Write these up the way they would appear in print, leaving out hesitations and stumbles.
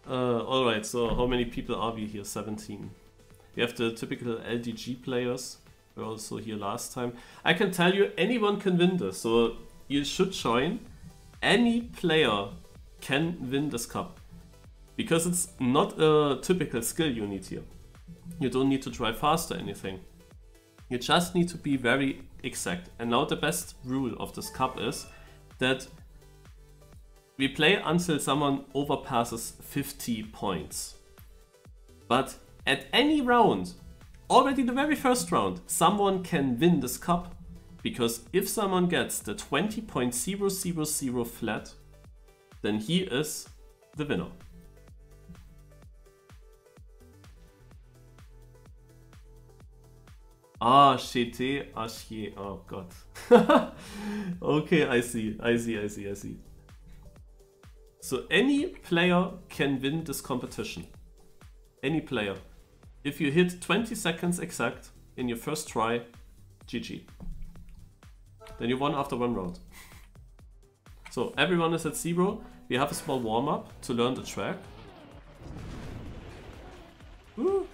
Alright, so how many people are we here? 17. We have the typical LDG players. We're also here last time. I can tell you, anyone can win this, so you should join. Any player can win this cup. Because it's not a typical skill you need here. You don't need to drive fast or anything. You just need to be very exact. And now the best rule of this cup is that we play until someone overpasses 50 points. But at any round, already the very first round, someone can win this cup. Because if someone gets the 20.000 flat, then he is the winner. Ah, GT, Ashier, oh god. Okay, I see. So any player can win this competition. Any player. If you hit 20 seconds exact in your first try, GG. Then you won after one round. So everyone is at 0. We have a small warm-up to learn the track. Ooh.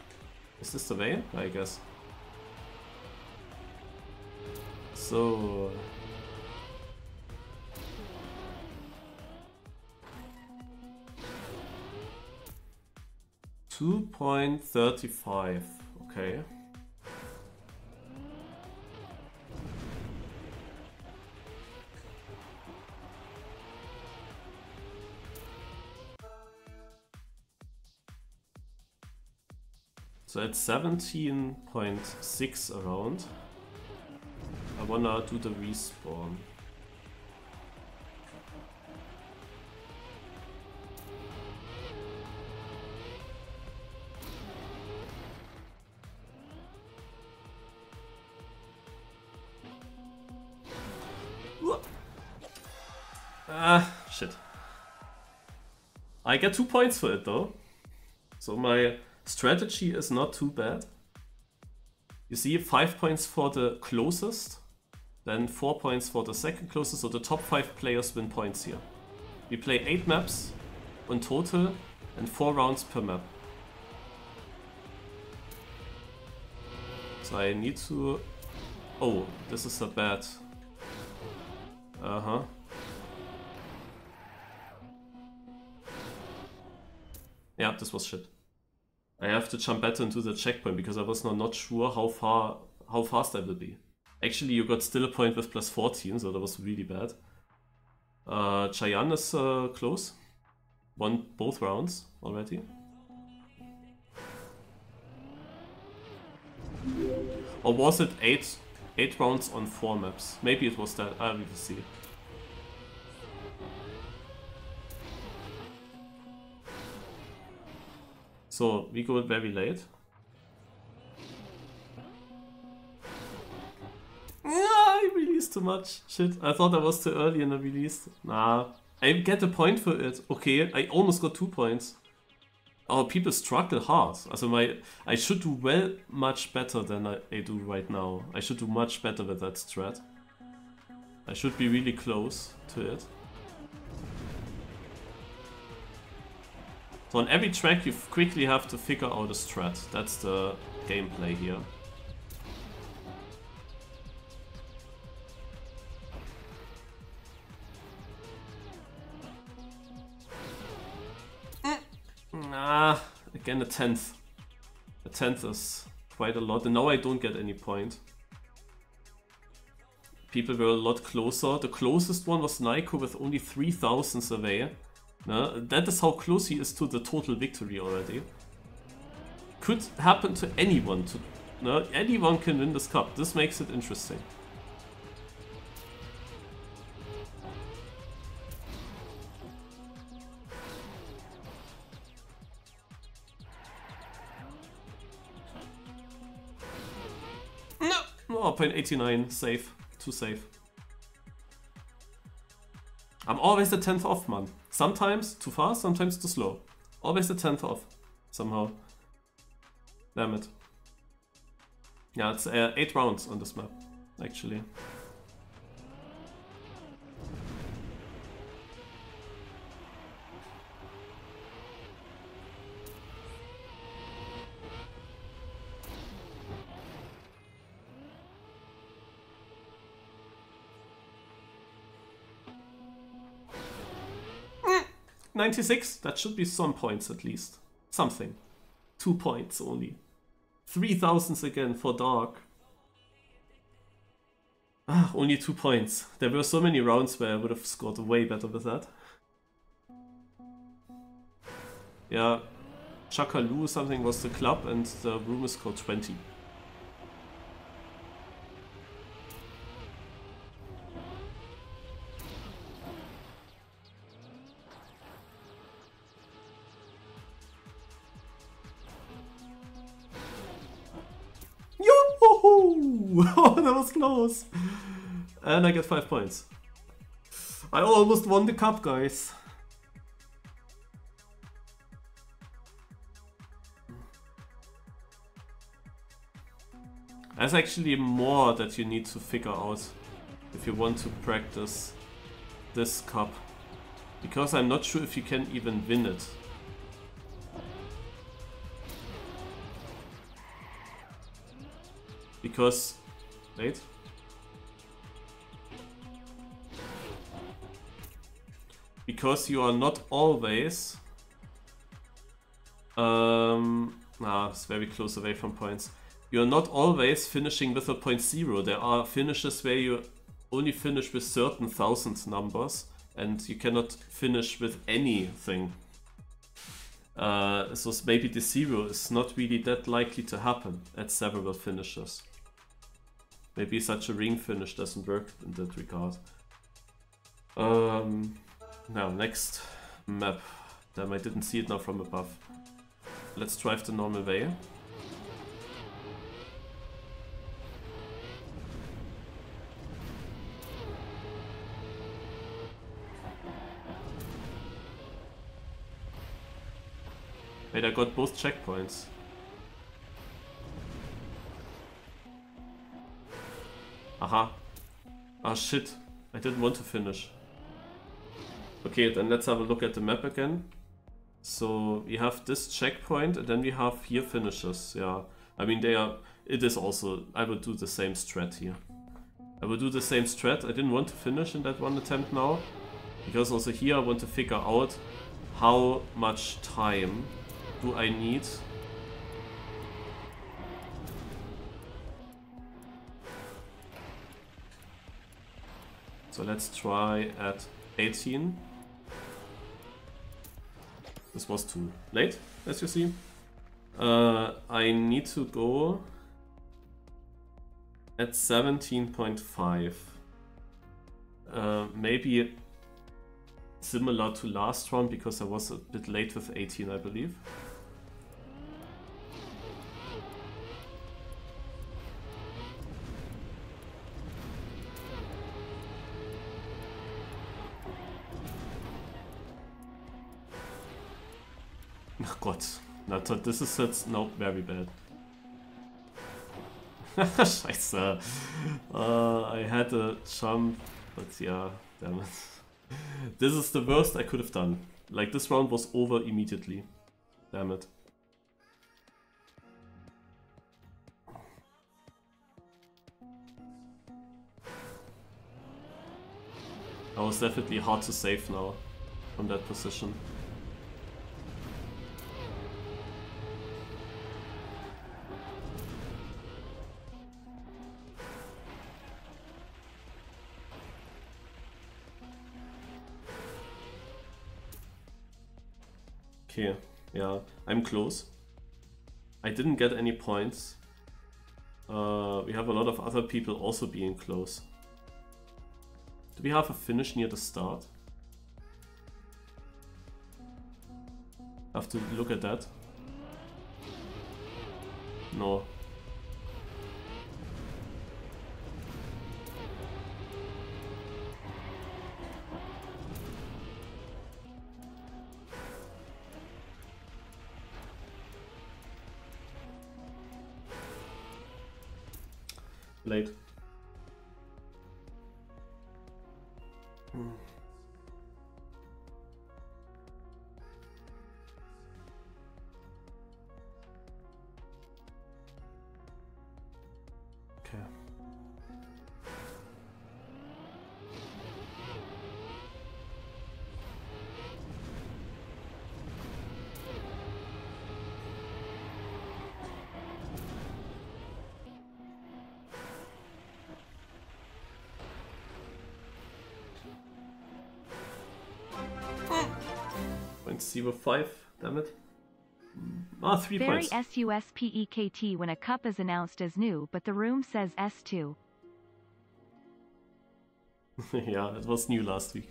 Is this the way? I guess. So... 2.35, okay. So at 17.6 around, I wanna do the respawn. Ah, shit. I get 2 points for it though. So my strategy is not too bad. You see, 5 points for the closest, then 4 points for the second closest, so the top 5 players win points here. We play 8 maps in total and 4 rounds per map. So I need to... Oh, this is a bad... Uh-huh. Yeah, this was shit. I have to jump better into the checkpoint because I was not sure how fast I will be. Actually, you got still a point with plus 14, so that was really bad. Cheyenne is close. Won both rounds already. Or was it 8 rounds on 4 maps? Maybe it was that. I will see. So we go very late. I released too much. Shit, I thought I was too early in the release. Nah, I get a point for it. Okay, I almost got 2 points. Our people struggle hard. Also I should do well much better than I do right now. I should do much better with that strat. I should be really close to it. So on every track you quickly have to figure out a strat. That's the gameplay here. Ah, again a 10th. A 10th is quite a lot, and now I don't get any point. People were a lot closer. The closest one was Naiko with only 3,000 away. No, that is how close he is to the total victory already. Could happen to anyone. No, anyone can win this cup. This makes it interesting. No! Oh, 0.89. Safe. Too safe. I'm always the 10th off, man. Sometimes too fast, sometimes too slow. Always the 10th off, somehow. Damn it. Yeah, it's 8 rounds on this map, actually. 96? That should be some points at least. Something. 2 points only. 3000s again for Dark. Ah, only 2 points. There were so many rounds where I would have scored way better with that. Yeah, Chakalu something was the club and the room is called 20. Oh, that was close. And I get 5 points. I almost won the cup, guys. There's actually more that you need to figure out if you want to practice this cup. Because I'm not sure if you can even win it. Because... wait. Because you are not always... it's very close away from points. You are not always finishing with a 0.0. There are finishes where you only finish with certain thousand numbers and you cannot finish with anything. So maybe the 0 is not really that likely to happen at several finishes. Maybe such a ring finish doesn't work in that regard. Now, next map. Damn, I didn't see it now from above. Let's drive the normal way. Wait, I got both checkpoints. Aha. Ah shit, I didn't want to finish. Okay, then let's have a look at the map again. So we have this checkpoint and then we have here finishes, yeah. I mean they are, it is also, I will do the same strat here. I will do the same strat, I didn't want to finish in that one attempt now. Because also here I want to figure out how much time do I need. So let's try at 18. This was too late, as you see. I need to go at 17.5. Maybe similar to last round because I was a bit late with 18, I believe. Oh God, no, this is jetzt no very bad. Scheiße. I had a jump, but yeah, damn it. This is the worst I could have done. Like, this round was over immediately. Damn it. I was definitely hard to save now from that position. Okay, yeah, I'm close. I didn't get any points. We have a lot of other people also being close. Do we have a finish near the start? Have to look at that. No. Late. Okay. 0.05, damn it. Ah, 3 Very points. SUSPEKT when a cup is announced as new, but the room says S2. Yeah, it was new last week.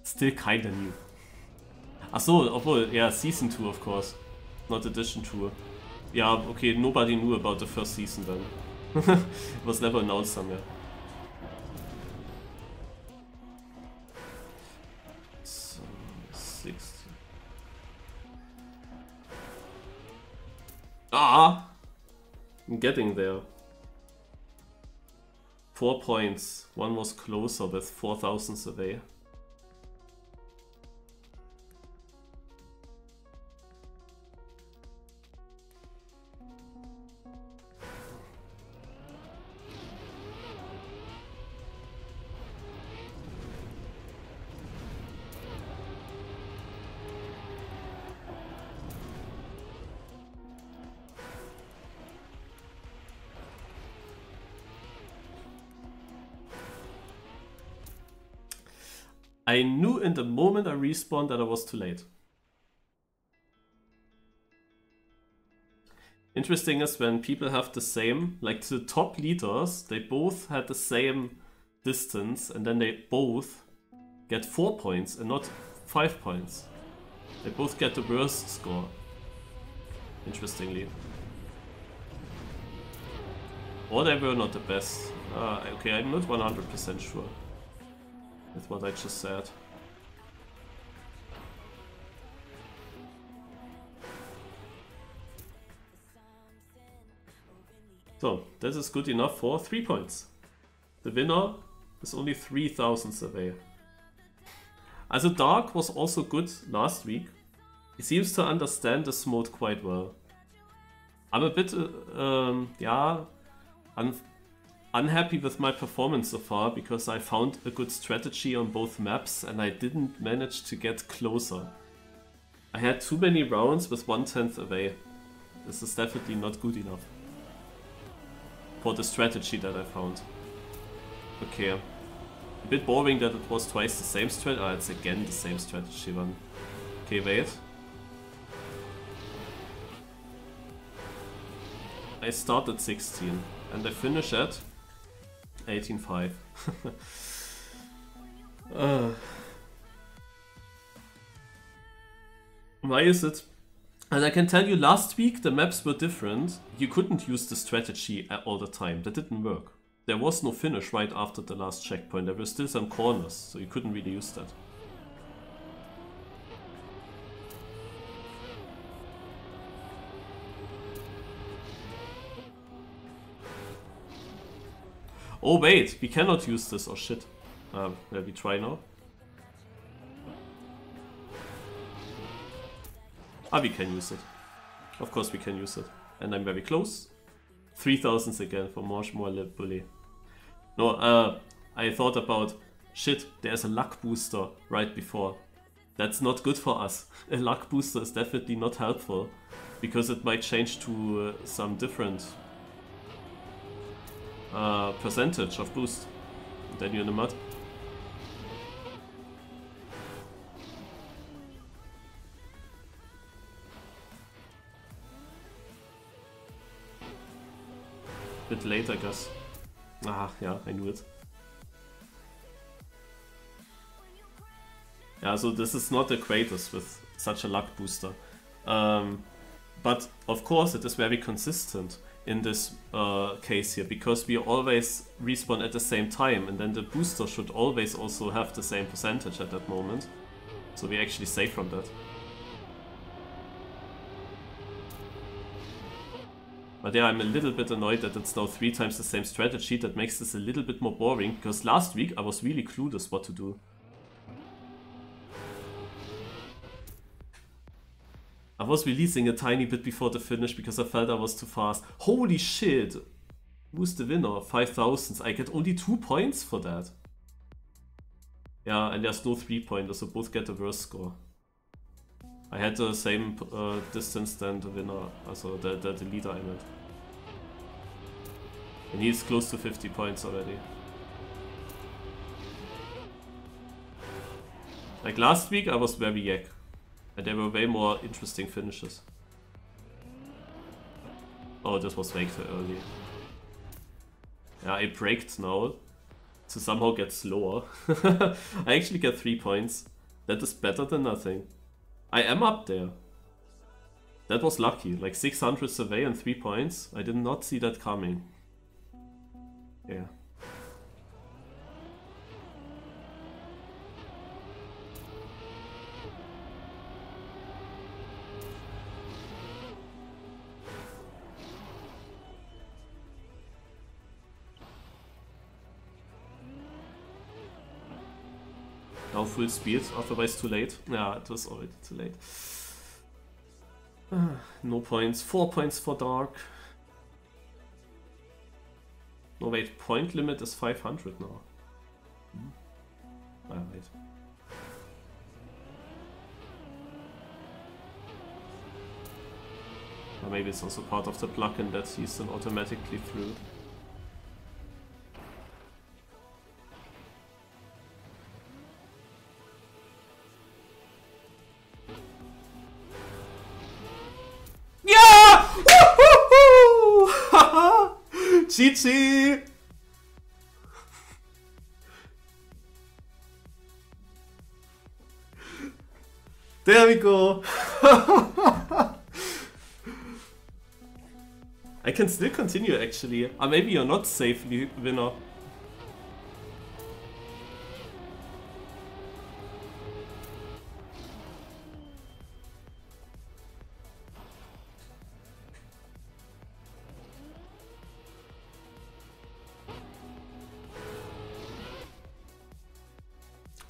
Still kinda new. Achso, obwohl, yeah, Season 2 of course. Not Edition 2. Yeah, okay, nobody knew about the first season then. It was never announced somewhere. So, 60. Ah! I'm getting there. 4 points. One was closer with 4,000 away. I knew in the moment I respawned that I was too late. Interesting is when people have the same, like the top leaders, they both had the same distance and then they both get 4 points and not 5 points. They both get the worst score. Interestingly. Or they were not the best. Okay, I'm not 100% sure. That's what I just said. So, this is good enough for 3 points. The winner is only 3,000 away. Also Dark was also good last week. He seems to understand this mode quite well. I'm a bit, yeah, unhappy with my performance so far because I found a good strategy on both maps and I didn't manage to get closer. I had too many rounds with 1/10 away. This is definitely not good enough for the strategy that I found. Okay. A bit boring that it was twice the same strategy. Ah, it's again the same strategy one. Okay, wait. I start at 16 and I finish at 18.5. Why is it? And I can tell you last week the maps were different. You couldn't use the strategy all the time. That didn't work. There was no finish right after the last checkpoint. There were still some corners, so you couldn't really use that. Oh wait, we cannot use this. Oh shit. Will we try now? Ah, we can use it. Of course we can use it. And I'm very close. 3,000 again for more bully. No, I thought about, shit, there's a luck booster right before. That's not good for us. A luck booster is definitely not helpful. Because it might change to some different percentage of boost. Then you're in the mud. Bit late, I guess. Ah, yeah, I knew it. Yeah, so this is not the greatest with such a luck booster. But of course it is very consistent in this case here, because we always respawn at the same time, and then the booster should always also have the same percentage at that moment. So we're actually safe from that. But yeah, I'm a little bit annoyed that it's now 3 times the same strategy. That makes this a little bit more boring, because last week I was really clueless what to do. I was releasing a tiny bit before the finish because I felt I was too fast. Holy shit! Who's the winner? 5,000. I get only 2 points for that. Yeah, and there's no 3-pointer, so both get the worst score. I had the same distance than the winner, also the leader I meant. And he's close to 50 points already. Like last week I was very yak. And there were way more interesting finishes. Oh, this was way too early. Yeah, I braked now to somehow get slower. I actually get 3 points. That is better than nothing. I am up there. That was lucky. Like 600 survey and 3 points. I did not see that coming. Yeah. Now full speed, otherwise too late. Yeah, it was already too late. No points. 4 points for Dark. No wait, point limit is 500 now. Ah, wait. Or maybe it's also part of the plugin that he's then automatically through. GG! There we go! I can still continue actually. Or maybe you're not safely winner.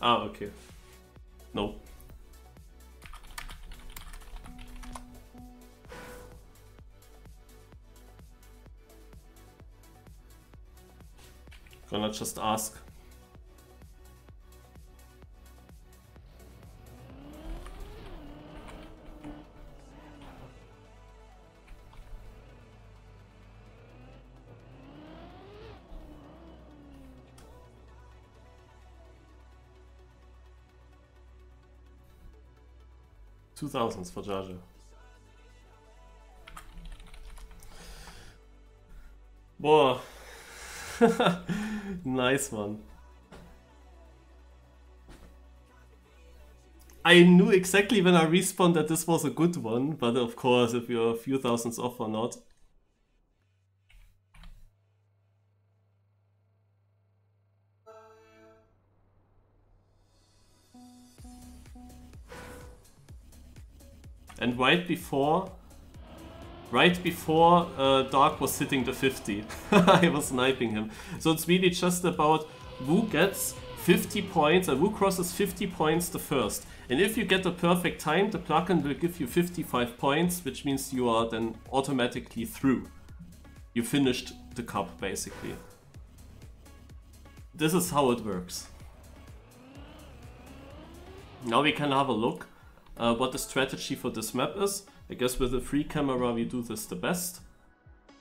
Ah, okay. No. Gonna just ask. $2,000 for Jar Jar. Boah. Nice one. I knew exactly when I respawned that this was a good one, but of course if you're a few thousands off or not. And right before Dark was hitting the 50, I was sniping him. So it's really just about who gets 50 points and who crosses 50 points the first. And if you get the perfect time, the plugin will give you 55 points, which means you are then automatically through. You finished the cup, basically. This is how it works. Now we can have a look what the strategy for this map is. I guess with a free camera we do this the best.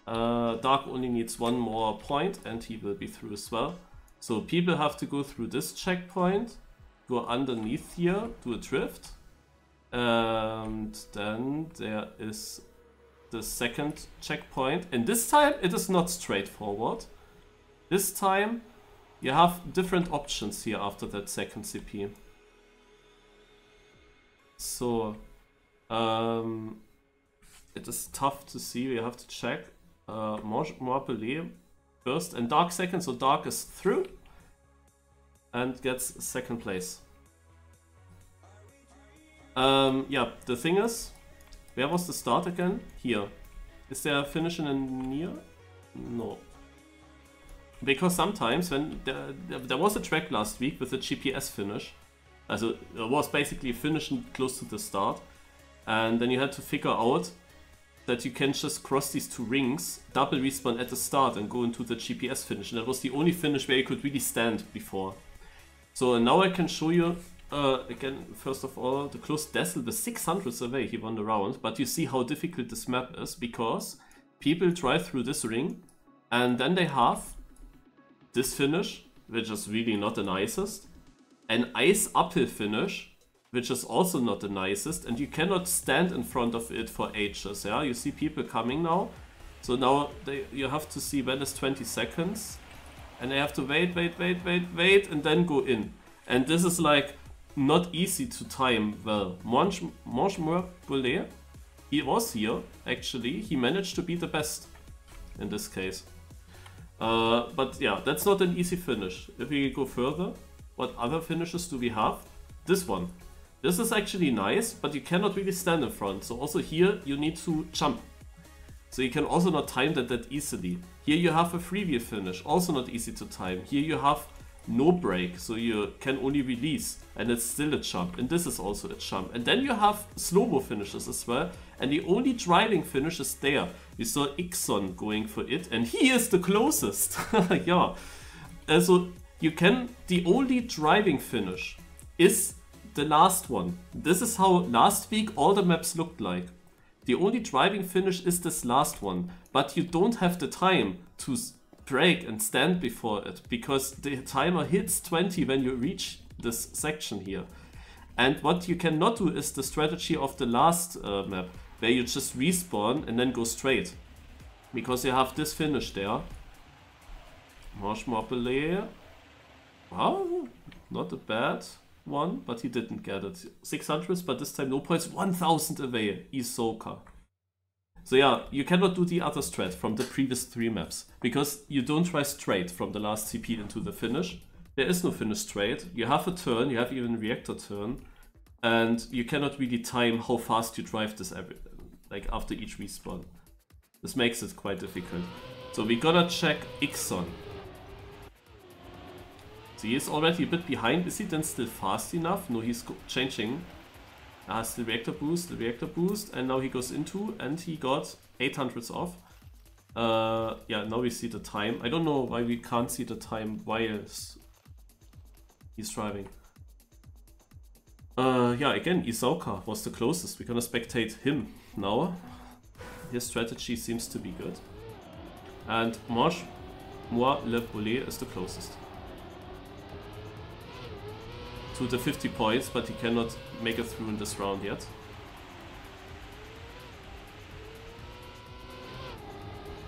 Dark only needs one more point and he will be through as well. So people have to go through this checkpoint, go underneath here, do a drift. And then there is the second checkpoint. And this time it is not straightforward. This time you have different options here after that second CP. So it is tough to see, we have to check. Morpelé first and Dark second, so Dark is through and gets second place. Yeah, the thing is, where was the start again? Here. Is there a finish in a near? No. Because sometimes when there was a track last week with a GPS finish, also it was basically finishing close to the start, and then you had to figure out that you can just cross these two rings, double respawn at the start and go into the GPS finish. And that was the only finish where you could really stand before. So now I can show you, again, first of all, the closed Dessel with 600 away, he won the round. But you see how difficult this map is, because people drive through this ring, and then they have this finish, which is really not the nicest. an ice uphill finish, which is also not the nicest, and you cannot stand in front of it for ages. Yeah, you see people coming now. So now you have to see when is 20 seconds, and they have to wait, and then go in. And this is like not easy to time well. Manchemur, he was here actually. He managed to be the best in this case. But yeah, that's not an easy finish. If we go further, what other finishes do we have? This one. This is actually nice, but you cannot really stand in front. So also here you need to jump. So you can also not time that easily. Here you have a freewheel finish, also not easy to time. Here you have no brake, so you can only release, and it's still a jump. And this is also a jump. And then you have slow-mo finishes as well. And the only driving finish is there. We saw Ixon going for it, and he is the closest. Yeah. So you can, the only driving finish is the last one. This is how last week all the maps looked like. The only driving finish is this last one, but you don't have the time to brake and stand before it, because the timer hits 20 when you reach this section here. And what you cannot do is the strategy of the last map, where you just respawn and then go straight. Because you have this finish there. Marshmallow. Wow, not a bad one, but he didn't get it. 600, but this time no points. 1000 away, Isoka. So yeah, you cannot do the other strat from the previous 3 maps, because you don't try straight from the last CP into the finish. There is no finish straight. You have a turn, you have even a reactor turn, and you cannot really time how fast you drive this like after each respawn. This makes it quite difficult. So we gotta check Ixon. So he is already a bit behind. Is he then still fast enough? No, he's changing. Still reactor boost, and now he goes into, and he got 800s off. Yeah, now we see the time. I don't know why we can't see the time while he's driving. Yeah, again, Isoka was the closest. We're gonna spectate him now. His strategy seems to be good. And Marche-moi-le-Bollet is the closest to the 50 points, but he cannot make it through in this round yet.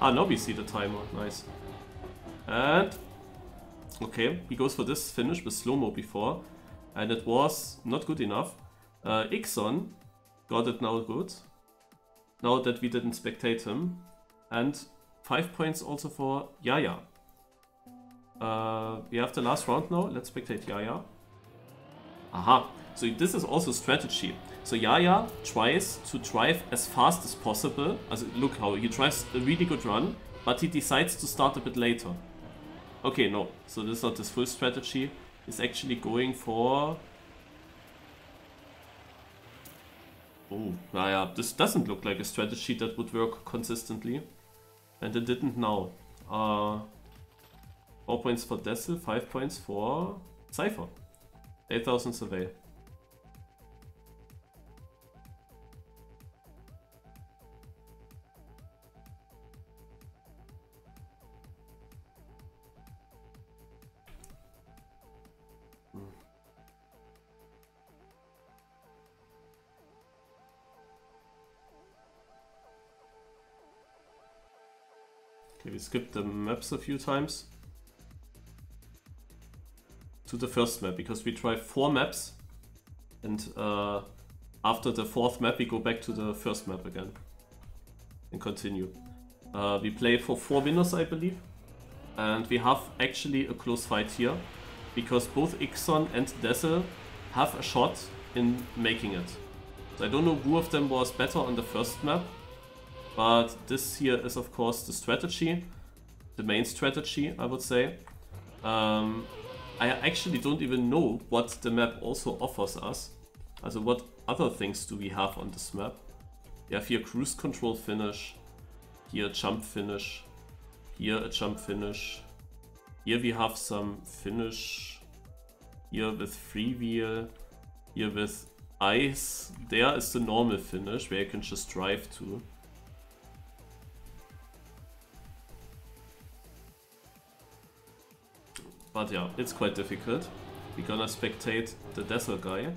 Ah, now we see the timer. Nice. And okay, he goes for this finish with slow-mo before, and it was not good enough. Ixon got it now good, now that we didn't spectate him. And 5 points also for Yaya. We have the last round now. Let's spectate Yaya. Aha, so this is also strategy. So Yaya tries to drive as fast as possible. Also, look how he drives a really good run, but he decides to start a bit later. Okay, no, so this is not his full strategy. He's actually going for... Oh, naja, this doesn't look like a strategy that would work consistently. And it didn't now. 4 points for Dessel, 5 points for Cypher. 8000 survey. Okay, we skipped the maps a few times. To the first map, because we try 4 maps, and after the 4th map we go back to the first map again and continue. We play for 4 winners, I believe, and we have actually a close fight here, because both Ixon and Dessel have a shot in making it. So I don't know who of them was better on the first map, but this here is of course the strategy, the main strategy, I would say. I actually don't even know what the map also offers us. Also, what other things do we have on this map? We have here cruise control finish, here a jump finish, here a jump finish. Here we have some finish, here with freewheel, here with ice. There is the normal finish where you can just drive to. But yeah, it's quite difficult. We're gonna spectate the Dazzle guy.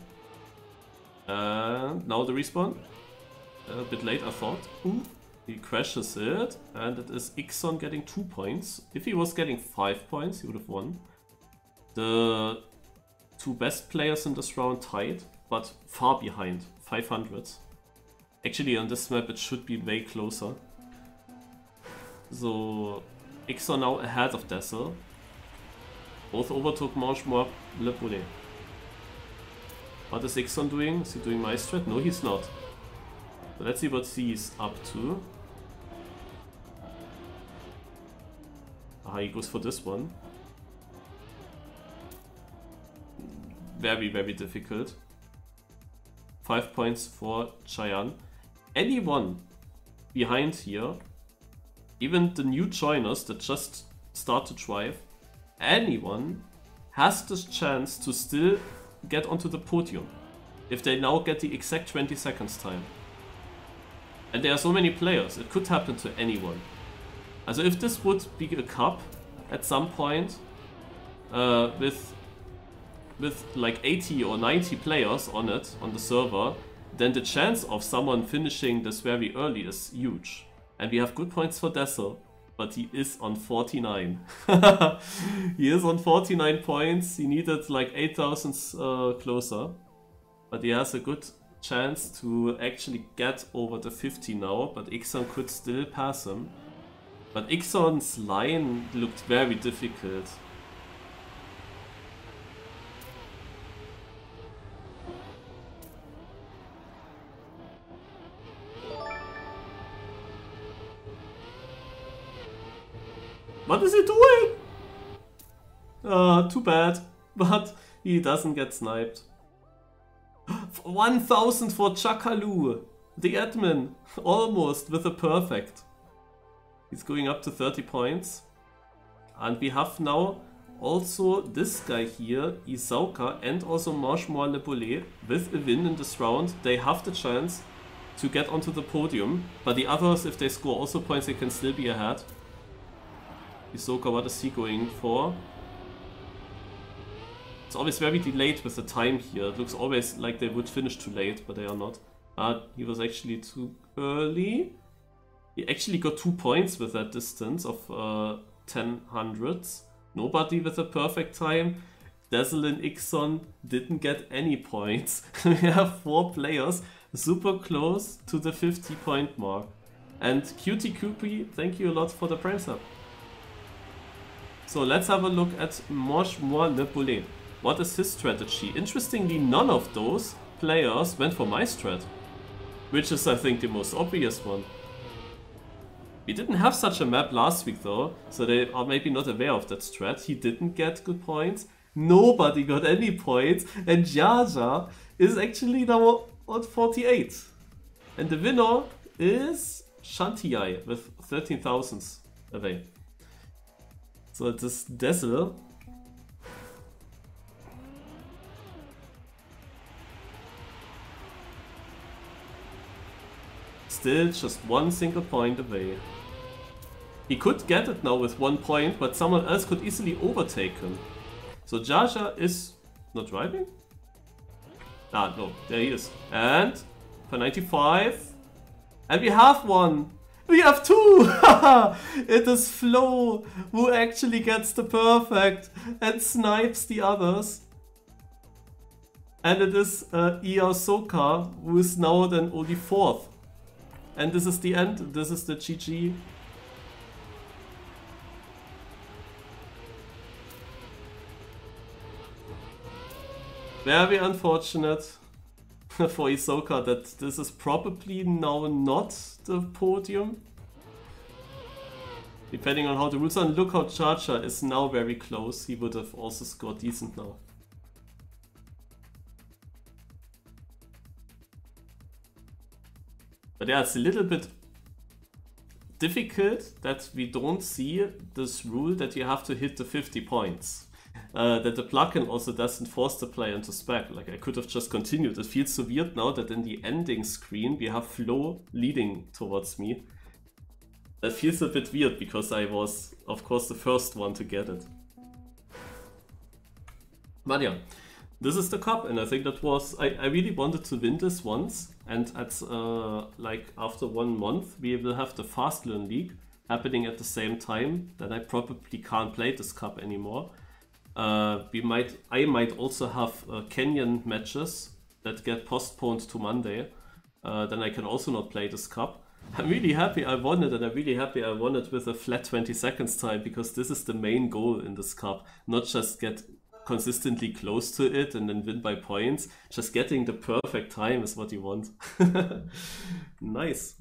And now the respawn. A bit late, I thought. Ooh. He crashes it, and it is Ixon getting 2 points. If he was getting 5 points, he would have won. The two best players in this round tied, but far behind, 500. Actually, on this map, it should be way closer. So, Ixon now ahead of Dazzle. Both overtook Manchemar Le Poulet. What is Ixon doing? Is he doing my strat? No, he's not. So let's see what he's up to. Ah, he goes for this one. Very, very difficult. 5 points for Cheyenne. Anyone behind here, even the new joiners that just start to drive, anyone has this chance to still get onto the podium if they now get the exact 20 seconds time. And there are so many players, it could happen to anyone. Also if this would be a cup at some point with like 80 or 90 players on it, on the server, then the chance of someone finishing this very early is huge. And we have good points for Dazzle, but he is on 49. He is on 49 points, he needed like 8,000 closer. But he has a good chance to actually get over the 50 now, but Ixon could still pass him. But Ixon's line looked very difficult. What is he doing? Too bad, but he doesn't get sniped. 1000 for Chakalu, the admin, almost with a perfect. He's going up to 30 points. And we have now also this guy here, Isauka, and also Manchemar Le Poulet with a win in this round. They have the chance to get onto the podium, but the others, if they score also points, they can still be ahead. Isauka, what is he going for? It's always very delayed with the time here. It looks always like they would finish too late, but they are not. He was actually too early. He actually got 2 points with that distance of 10 hundredths. Nobody with a perfect time. Dazzle and Ixon didn't get any points. We have 4 players super close to the 50 point mark. And Cutie Coopy, thank you a lot for the prime sub. So let's have a look at Manchemar Le Poulet. What is his strategy? Interestingly, none of those players went for my strat, which is, I think, the most obvious one. We didn't have such a map last week though, so they are maybe not aware of that strat. He didn't get good points, nobody got any points, and Jaja is actually now on 48. And the winner is Shantiai with 13,000 away. So it is Dazzle. Still just 1 single point away. He could get it now with 1 point, but someone else could easily overtake him. So Jaja is not driving? Ah, no, there he is. And for 95. And we have 1. We have 2! It is Flo who actually gets the perfect and snipes the others. And it is Iasoka who is now then only 4th. And this is the end, this is the GG. Very unfortunate for Isoka that this is probably now not the podium. Depending on how the rules are. And look how Charger is now very close. He would have also scored decent now. But yeah, it's a little bit difficult that we don't see this rule that you have to hit the 50 points. That the plugin also doesn't force the player into spec. Like I could have just continued. It feels so weird now that in the ending screen we have Flo leading towards me. That feels a bit weird because I was, of course, the first one to get it. But yeah, this is the cup, and I think that was, I really wanted to win this once, and at like after 1 month we will have the Fast Learn League happening at the same time. Then I probably can't play this cup anymore. I might also have Kenyan matches that get postponed to Monday. Then I can also not play this cup. I'm really happy I won it, and I'm really happy I won it with a flat 20 seconds time, because this is the main goal in this cup. Not just get consistently close to it and then win by points. Just getting the perfect time is what you want. Nice.